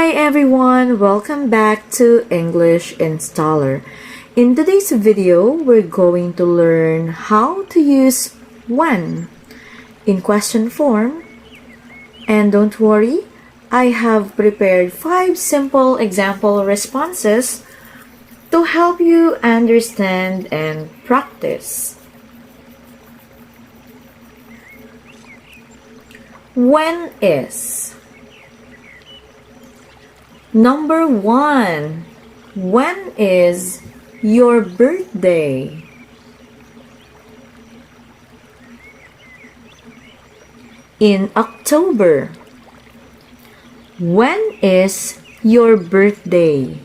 Hi everyone, welcome back to English Installer. In today's video, we're going to learn how to use when in question form. And don't worry, I have prepared 5 simple example responses to help you understand and practice. When is? Number 1. When is your birthday? In October. When is your birthday?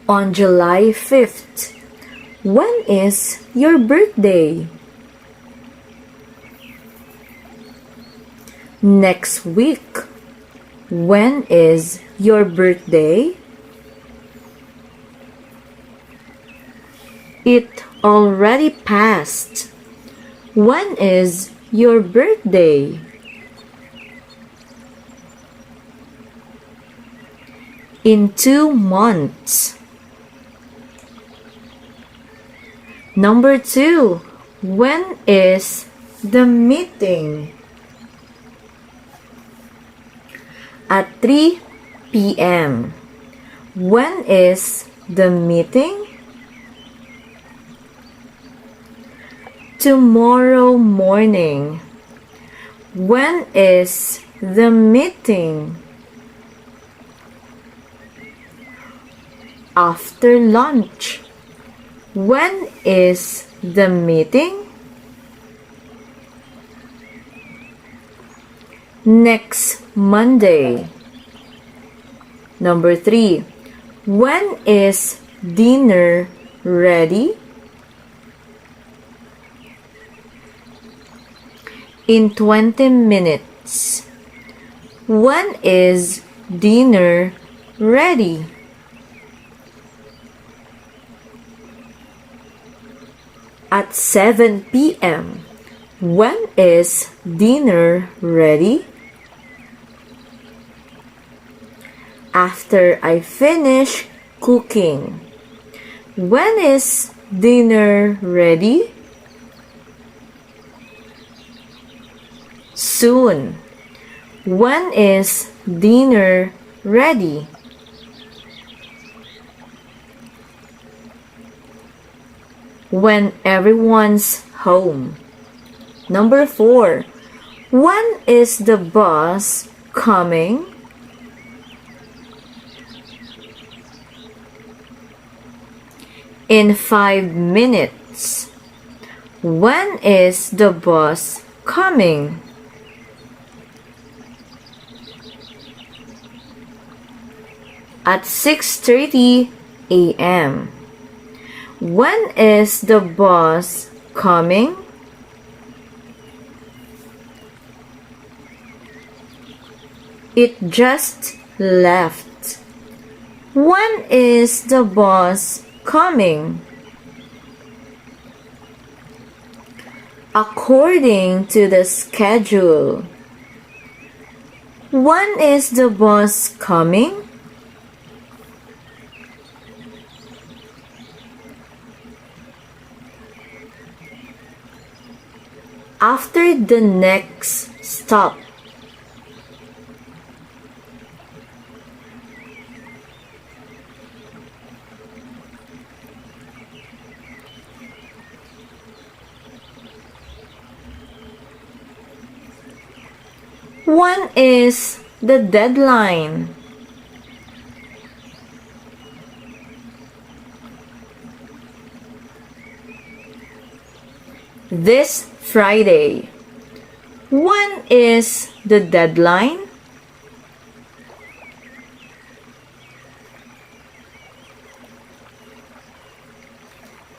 On July 5th. When is your birthday? Next week. When is your birthday? It already passed. When is your birthday? In 2 months. Number 2. When is the meeting? At 3 p.m. When is the meeting? Tomorrow morning. When is the meeting? After lunch. When is the meeting? Next Monday. Number 3. When is dinner ready? In 20 minutes. When is dinner ready? At 7 p.m. When is dinner ready? After I finish cooking. When is dinner ready? Soon. When is dinner ready? When everyone's home. Number 4. When is the bus coming? In 5 minutes. When is the bus coming? At 6:30 a.m. When is the bus coming? It just left. When is the bus coming? According to the schedule. When is the bus coming? After the next stop. When is the deadline? This Friday. When is the deadline?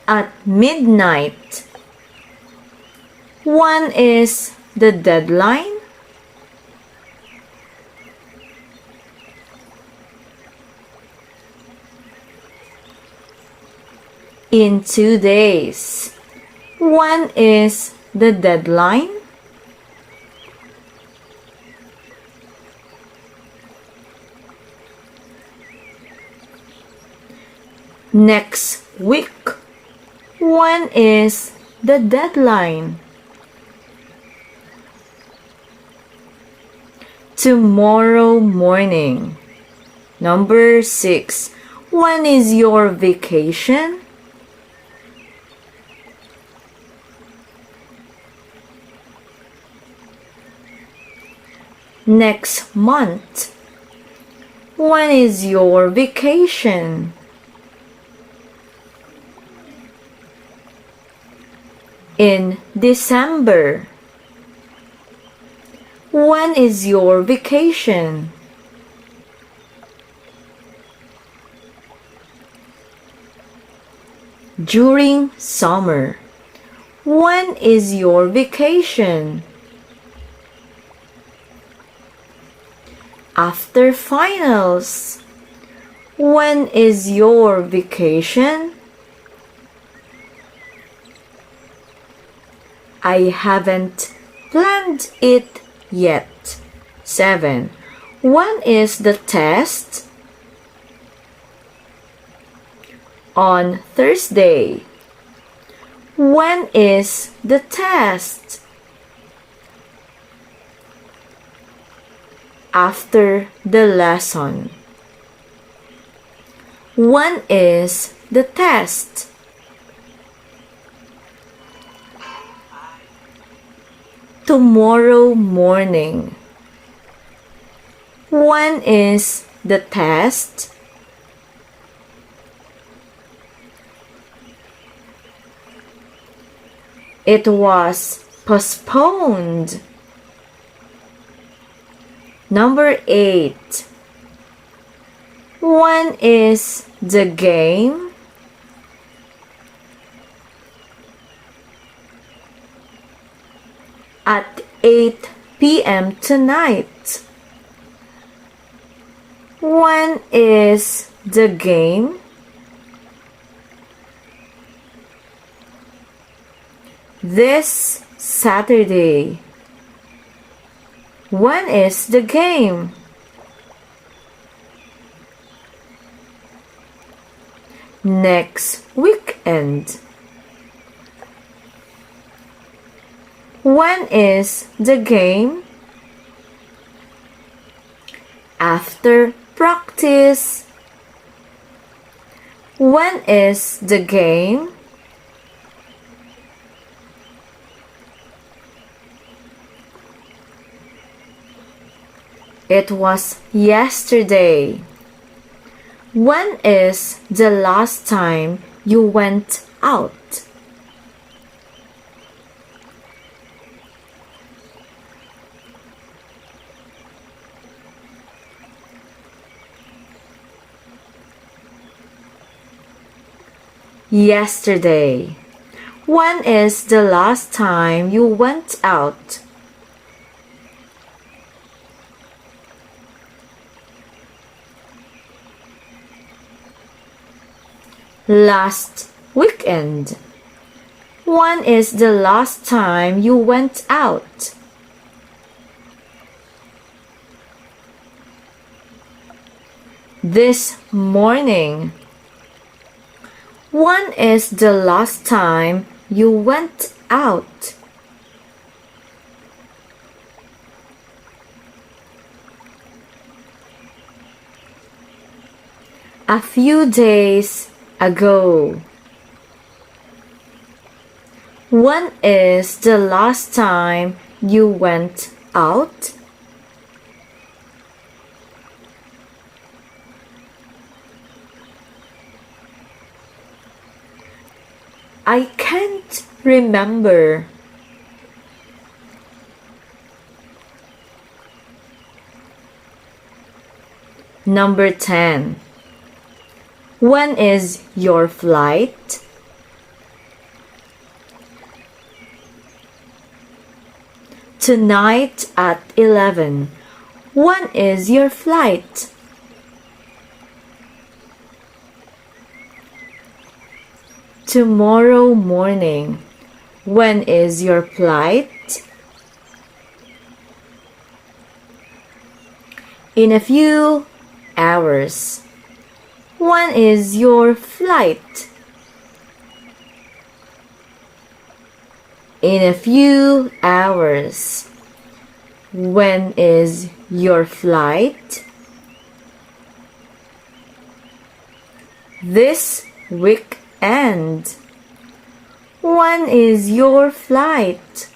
At midnight. When is the deadline? In 2 days. When is the deadline? Next week. When is the deadline? Tomorrow morning. Number 6. When is your vacation? Next month. When is your vacation? In December. When is your vacation? During summer. When is your vacation? After finals. When is your vacation? I haven't planned it yet. 7. When is the test? On Thursday. When is the test? After the lesson. When is the test? Tomorrow morning. When is the test? It was postponed. Number 8. When is the game? At 8 p.m. tonight. When is the game? This Saturday. When is the game? Next weekend. When is the game? After practice. When is the game? It was yesterday. When is the last time you went out? Yesterday. When is the last time you went out? Last weekend. When is the last time you went out? This morning. When is the last time you went out? A few days ago. When is the last time you went out? I can't remember. Number 10. When is your flight? Tonight at 11. When is your flight? Tomorrow morning. When is your flight? In a few hours. When is your flight? In a few hours. When is your flight? This weekend. When is your flight?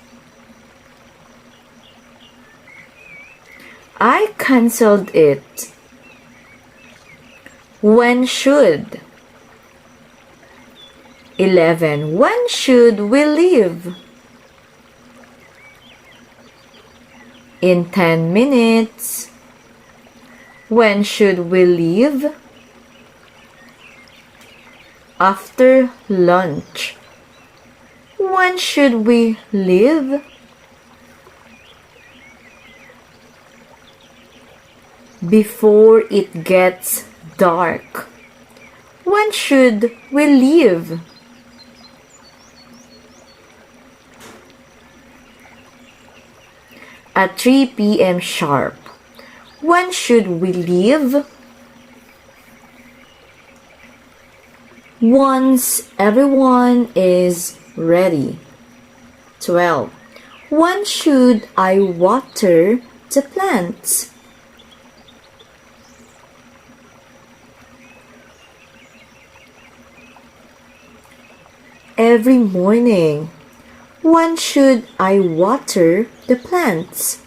I canceled it. When should? 11. When should we leave? In 10 minutes. When should we leave? After lunch. When should we leave? Before it gets dark. When should we leave? At 3 p.m. sharp. When should we leave? Once everyone is ready. 12. When should I water the plants? Every morning. When should I water the plants?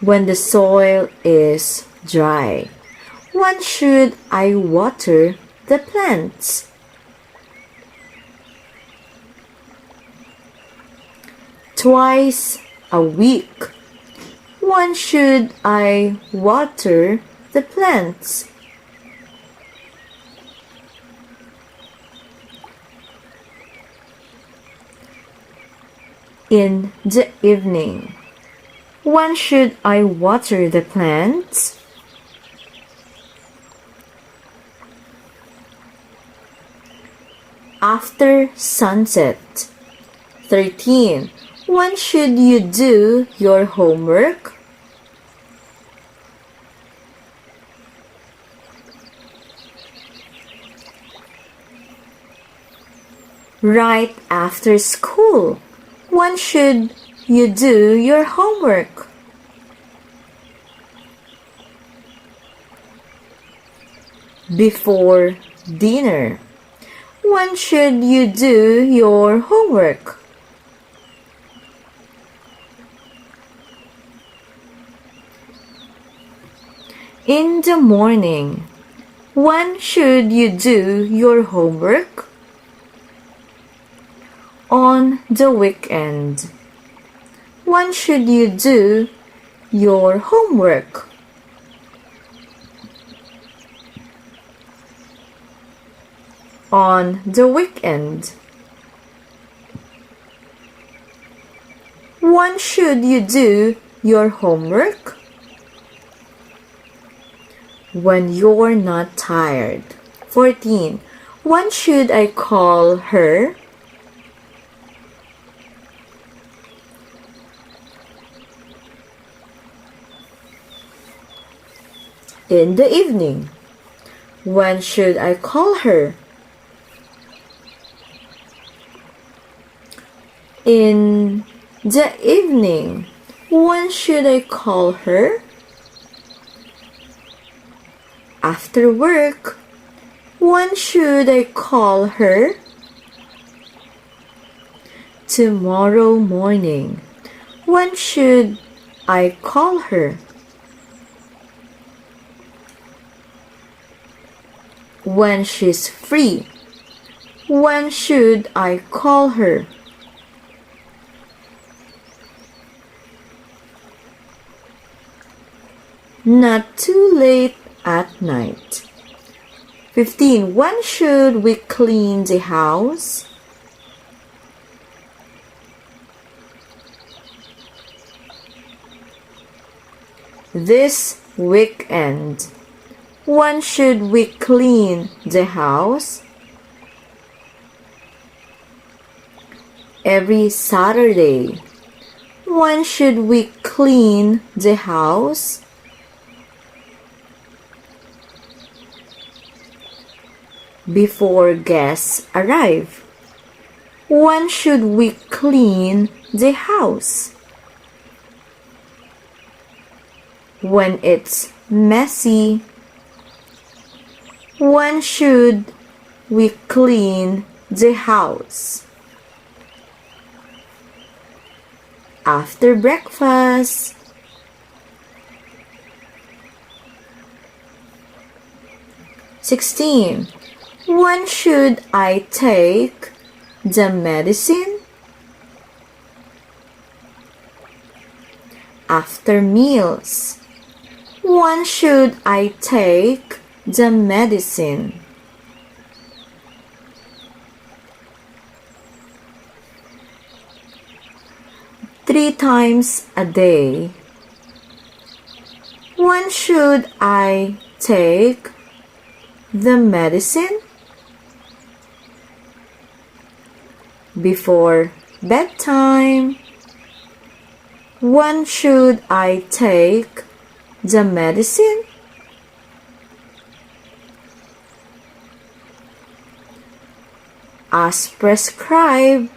When the soil is dry. When should I water the plants? Twice a week. When should I water the plants? In the evening. When should I water the plants? After sunset. 13. When should you do your homework? Right after school. When should you do your homework? Before dinner. When should you do your homework? In the morning. When should you do your homework? On the weekend. When should you do your homework? On the weekend. When should you do your homework? When you're not tired. 14. When should I call her? In the evening. When should I call her? In the evening. When should I call her? After work. When should I call her? Tomorrow morning. When should I call her? When she's free. When should I call her? Not too late at night. 15. When should we clean the house? This weekend. When should we clean the house? Every Saturday. When should we clean the house? before guests arrive? When should we clean the house? When it's messy. When should we clean the house? After breakfast. (16) When should I take the medicine? After meals. When should I take the medicine? Three times a day. When should I take the medicine? Before bedtime. When should I take the medicine? As prescribed.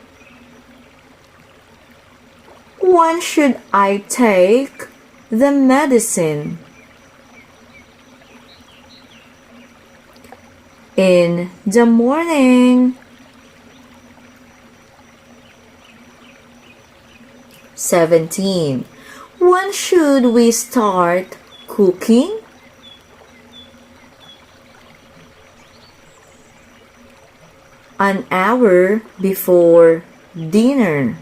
When should I take the medicine? In the morning. 17. When should we start cooking? An hour before dinner.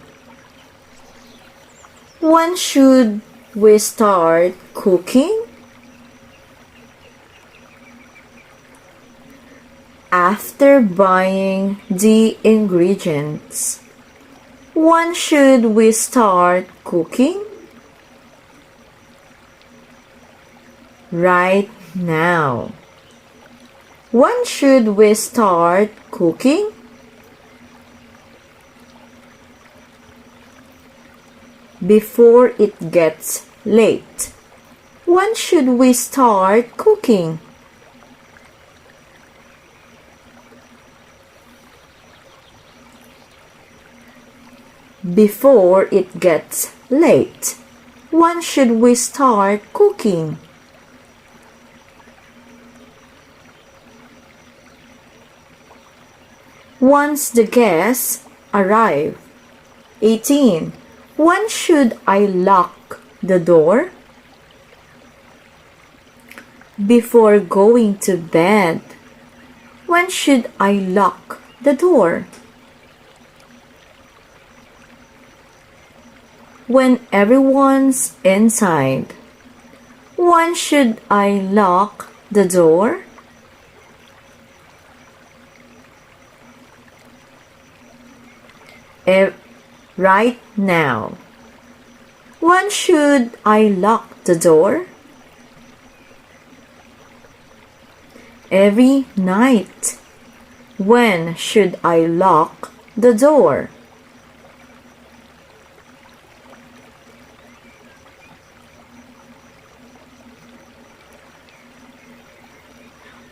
When should we start cooking? After buying the ingredients. When should we start cooking? Right now. When should we start cooking? Before it gets late. When should we start cooking? Before it gets late. When should we start cooking? Once the guests arrive. 18. When should I lock the door? Before going to bed. When should I lock the door? When everyone's inside. When should I lock the door? Right now. When should I lock the door? Every night. When should I lock the door?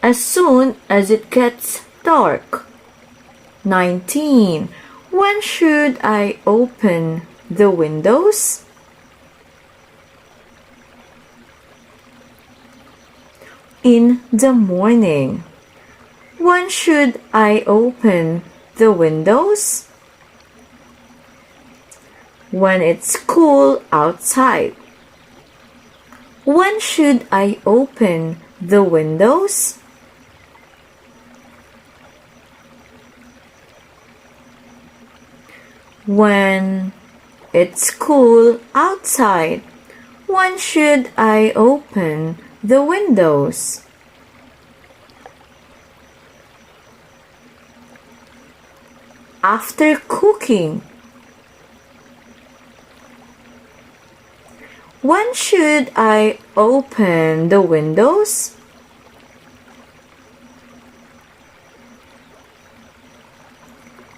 As soon as it gets dark. 19. When should I open the windows? In the morning. When should I open the windows? When it's cool outside. When should I open the windows? When it's cool outside. When should I open the windows? After cooking. When should I open the windows?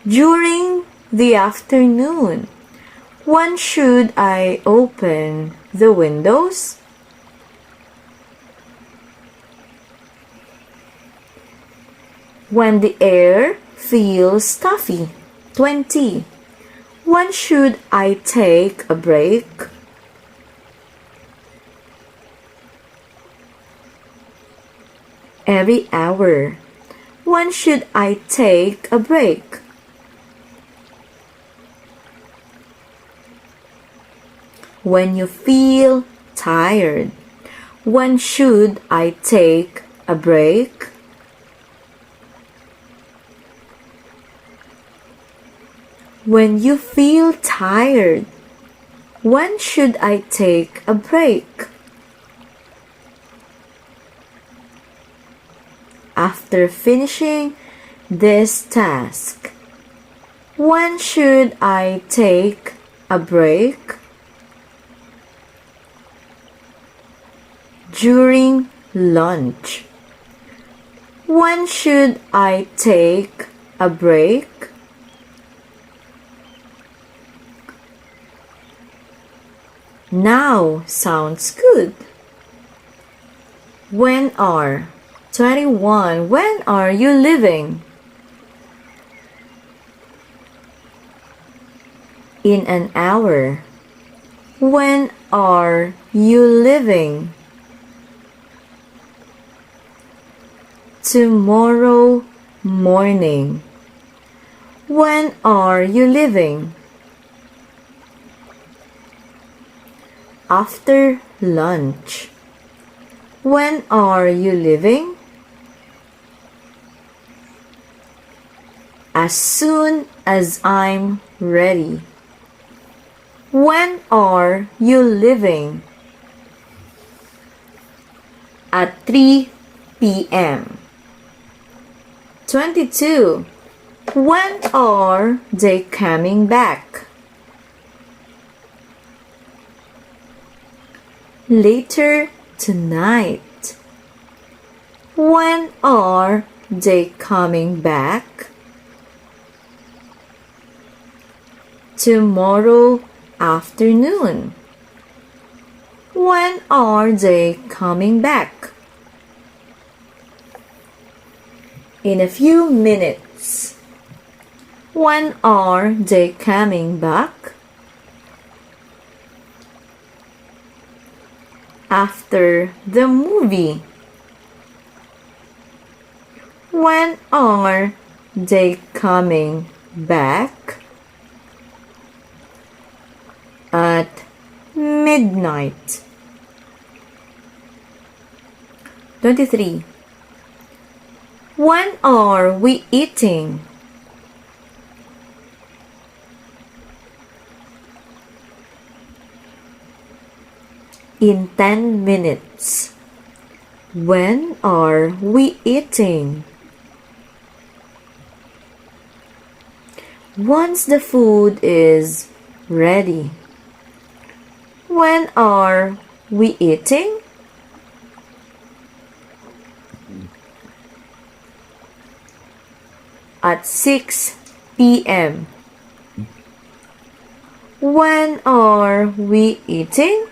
During the afternoon. When should I open the windows? When the air feels stuffy. 20. When should I take a break? Every hour. When should I take a break? When you feel tired. When should I take a break? When you feel tired. When should I take a break? After finishing this task. When should I take a break? During lunch. When should I take a break? Now sounds good. When are. 21. When are you leaving? In an hour. When are you leaving? Tomorrow morning. When are you leaving? After lunch. When are you leaving? As soon as I'm ready. When are you leaving? At 3 p.m. 22. When are they coming back? Later tonight. When are they coming back? Tomorrow afternoon. When are they coming back? In a few minutes. When are they coming back? After the movie. When are they coming back? At midnight. 23. When are we eating? In 10 minutes. When are we eating? Once the food is ready. When are we eating? At 6 p.m. When are we eating?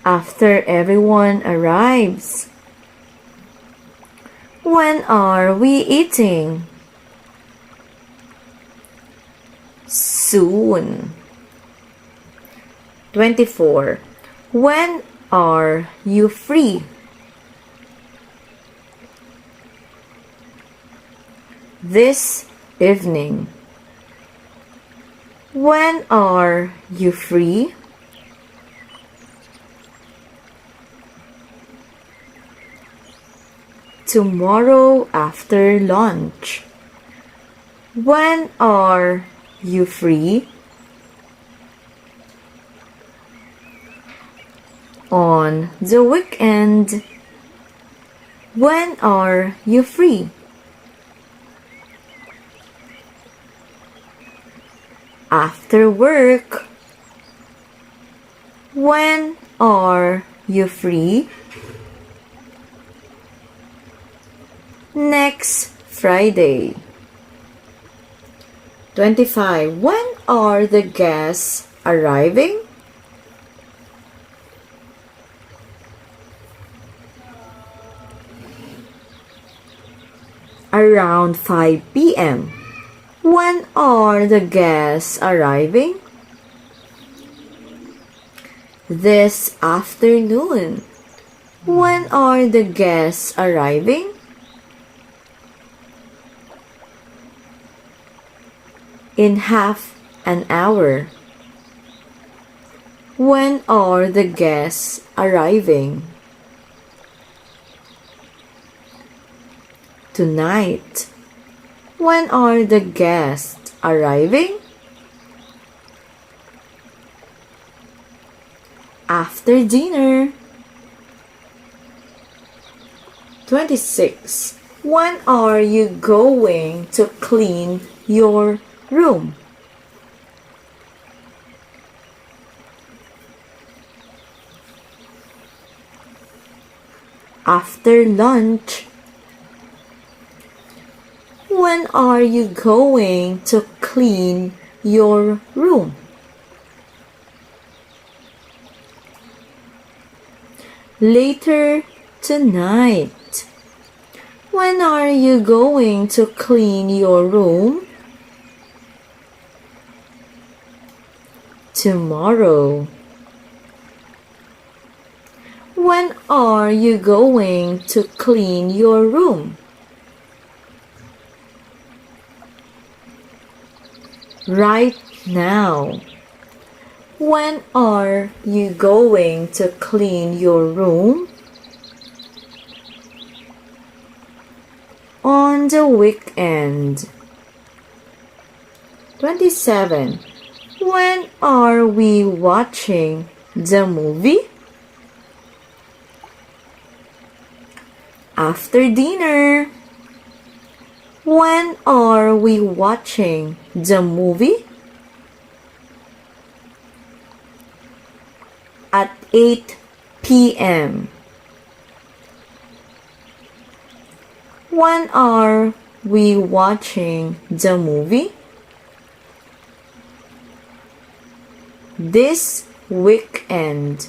After everyone arrives. When are we eating? Soon. 24. When are you free? This evening. When are you free? Tomorrow after lunch. When are you free? On the weekend. When are you free? After work. When are you free? Next Friday. 25. When are the guests arriving? around 5 p.m. When are the guests arriving? This afternoon. When are the guests arriving? In half an hour. When are the guests arriving? Tonight. When are the guests arriving? After dinner. 26. When are you going to clean your room? After lunch. When are you going to clean your room? Later tonight. When are you going to clean your room? Tomorrow. When are you going to clean your room? Right now. When are you going to clean your room? On the weekend. 27. When are we watching the movie? After dinner. When are we watching the movie? At 8 p.m. When are we watching the movie? This weekend.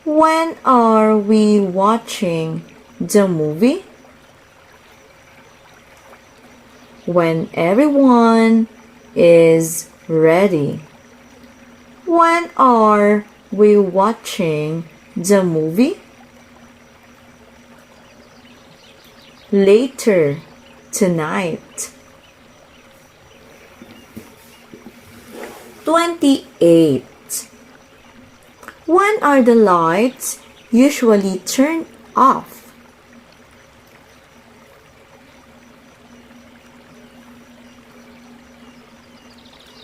When are we watching the movie? When everyone is ready. When are we watching the movie? Later tonight. 28. When are the lights usually turned off?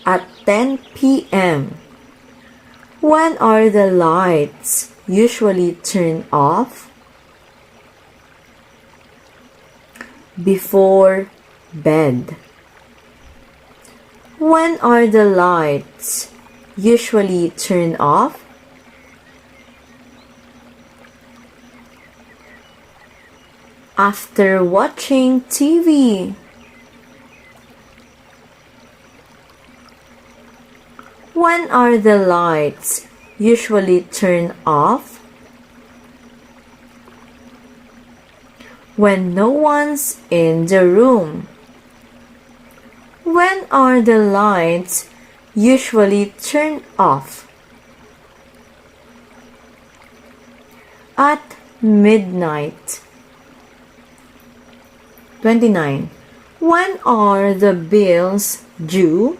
At 10 p.m. When are the lights usually turned off? Before bed. When are the lights usually turned off? After watching TV. When are the lights usually turned off? When no one's in the room. When are the lights usually turned off? At midnight. 29. When are the bills due?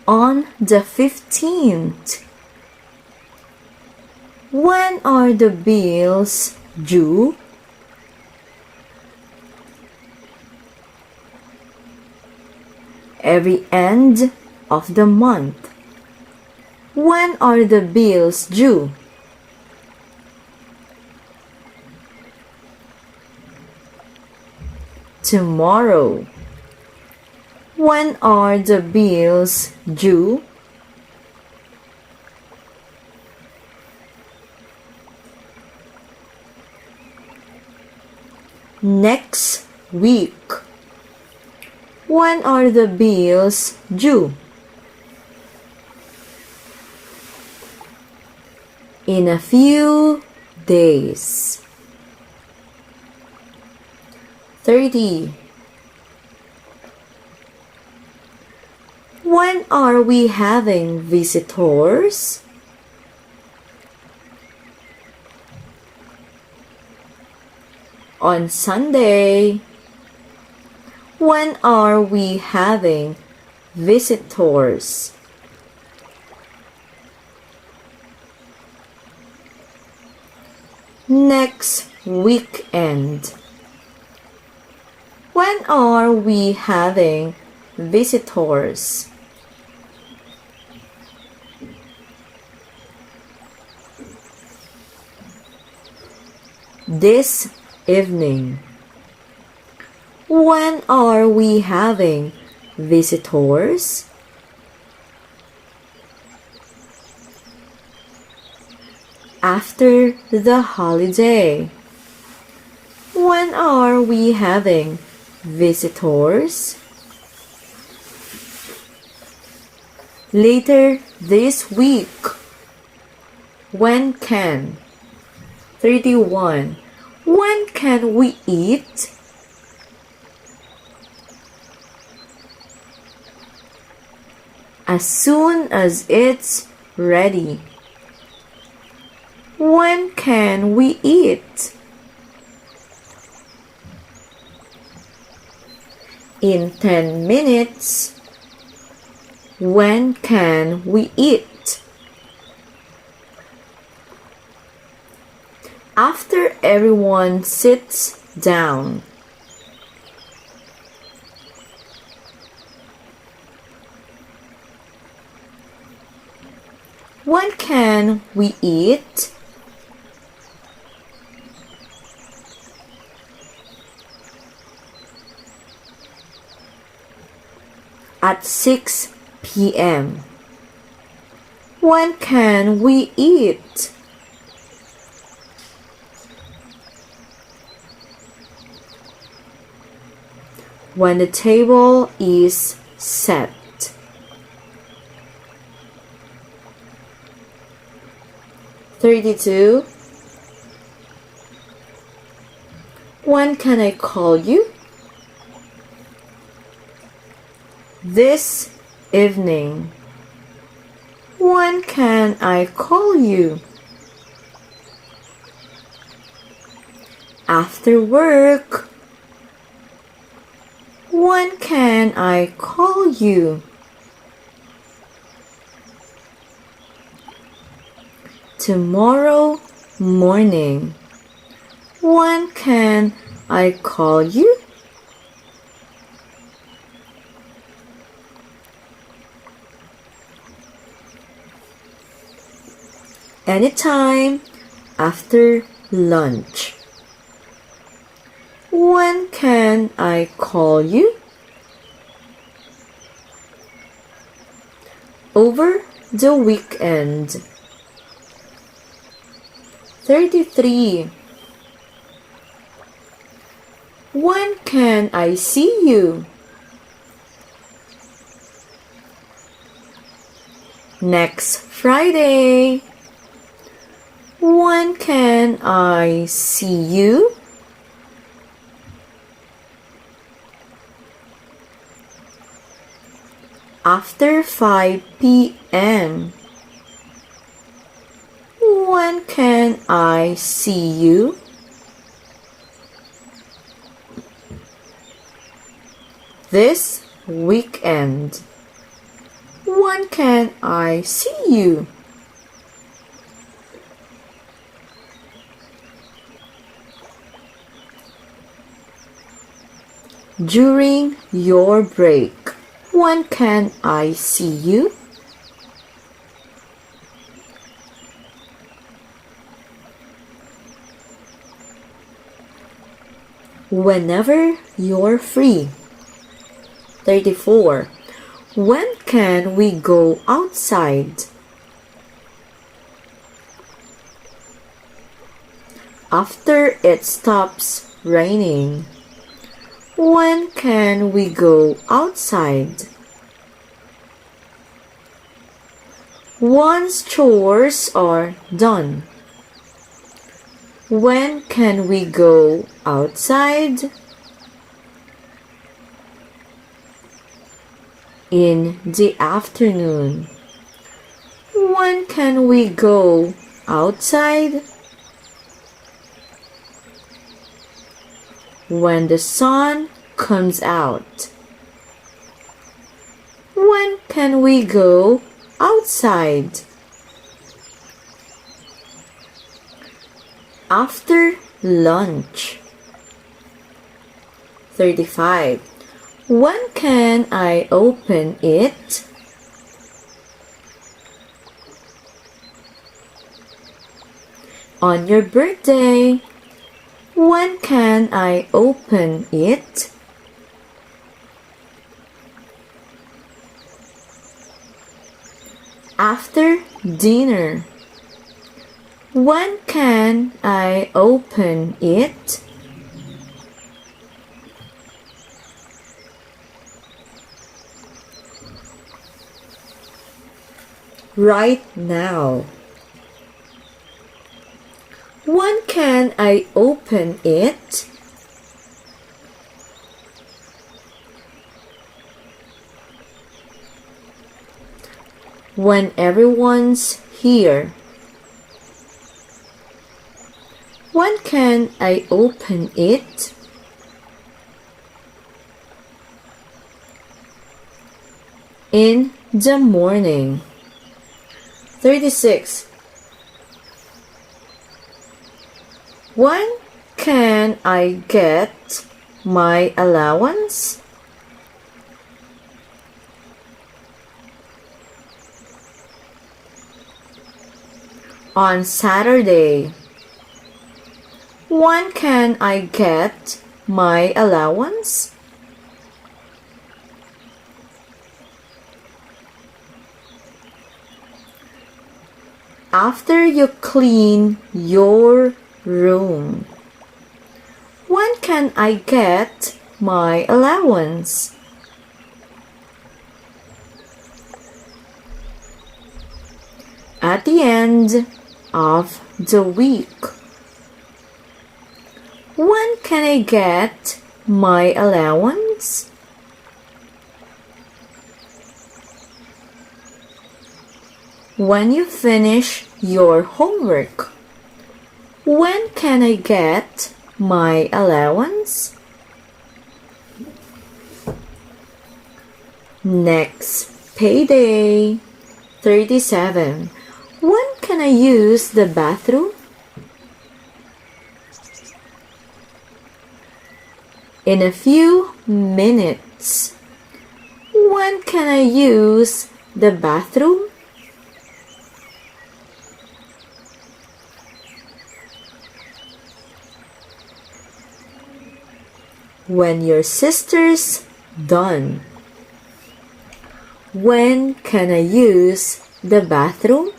On the 15th. When are the bills due? Every end of the month. When are the bills due? Tomorrow. When are the bills due? Next week. When are the bills due? In a few days. 30. When are we having visitors? On Sunday. When are we having visitors? Next weekend. When are we having visitors? This evening. When are we having visitors? After the holiday. When are we having visitors? Later this week. When can? 31. When can we eat? As soon as it's ready. When can we eat? In 10 minutes. When can we eat? After everyone sits down. When can we eat? At 6 p.m. When can we eat? When the table is set. 32. When can I call you? This evening. When can I call you? After work. When can I call you? Tomorrow morning. When can I call you? Anytime after lunch. When can I call you? Over the weekend. 33. When can I see you? Next Friday. When can I see you? After 5 p.m. When can I see you? This weekend. When can I see you? During your break. When can I see you? Whenever you're free. 34. When can we go outside? After it stops raining. When can we go outside? Once chores are done. When can we go outside? in the afternoon? When can we go outside? When the sun comes out. When can we go outside? After lunch. 35. When can I open it? On your birthday. When can I open it? After dinner. When can I open it? Right now. When can I open it? When everyone's here. When can I open it? In the morning. 36. When can I get my allowance? On Saturday. When can I get my allowance? After you clean your room. When can I get my allowance? At the end of the week. When can I get my allowance? When you finish your homework. When can I get my allowance? Next payday. 37. When can I use the bathroom? In a few minutes. When can I use the bathroom? When your sister's done. When can I use the bathroom?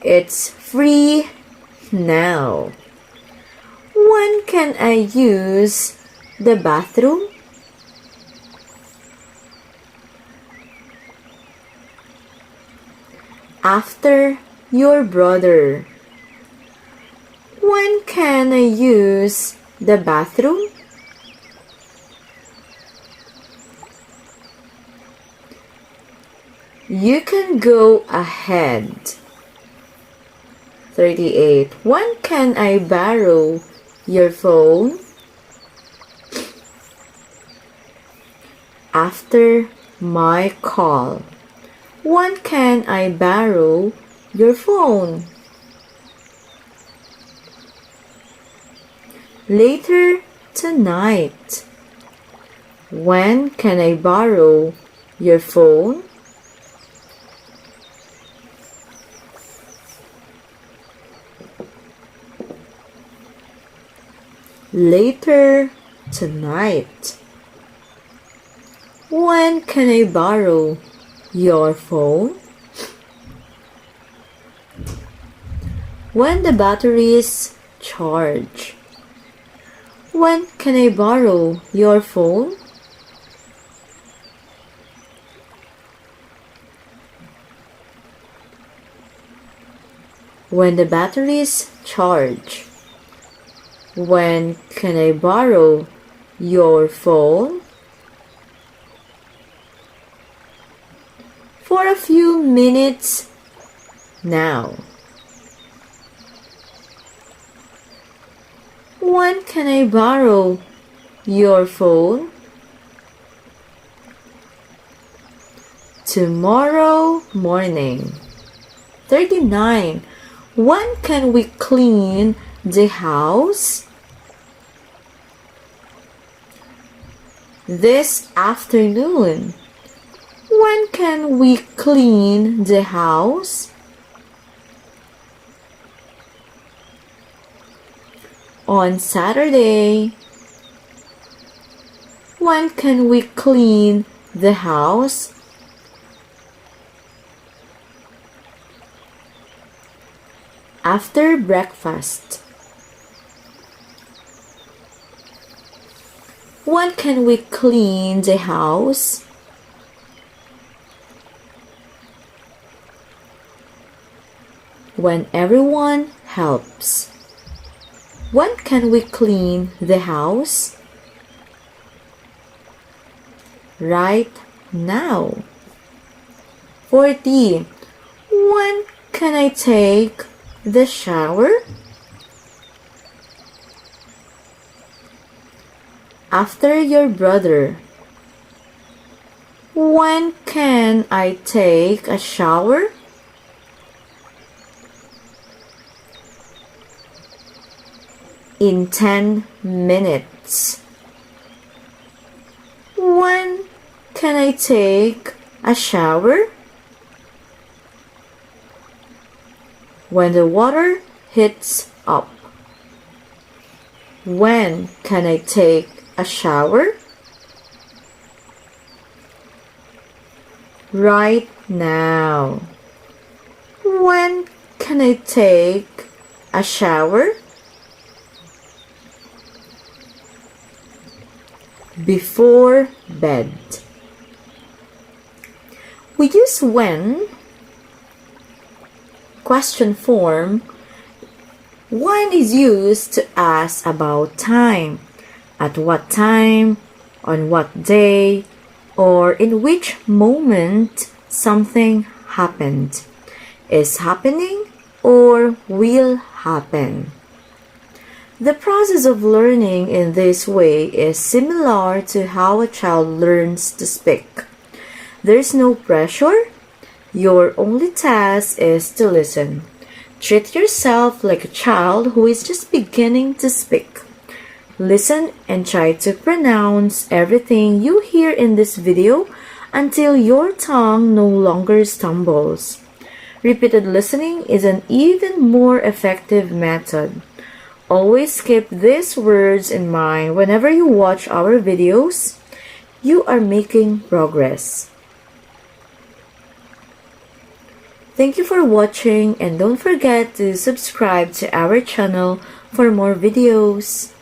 It's free now. When can I use the bathroom? After your brother. When can I use the bathroom? You can go ahead. 38. When can I borrow your phone? After my call. When can I borrow your phone? Later tonight. When can I borrow your phone? Later tonight. When can I borrow your phone? When the battery is charged. When can I borrow your phone? When the battery is charged. When can I borrow your phone? For a few minutes now. When can I borrow your phone? Tomorrow morning. 39. When can we clean the house? This afternoon. When can we clean the house? On Saturday. When can we clean the house? After breakfast. When can we clean the house? When everyone helps. When can we clean the house? Right now. 40. When can I take the shower? After your brother. When can I take a shower? In 10 minutes. When can I take a shower? When the water heats up. When can I take a shower? Right now. When can I take a shower? Before bed. We use when question form. When is used to ask about time. At what time, on what day, or in which moment something happened, is happening, or will happen. The process of learning in this way is similar to how a child learns to speak. There is no pressure. Your only task is to listen. Treat yourself like a child who is just beginning to speak. Listen and try to pronounce everything you hear in this video until your tongue no longer stumbles. Repeated listening is an even more effective method. Always keep these words in mind whenever you watch our videos. You are making progress. Thank you for watching and don't forget to subscribe to our channel for more videos.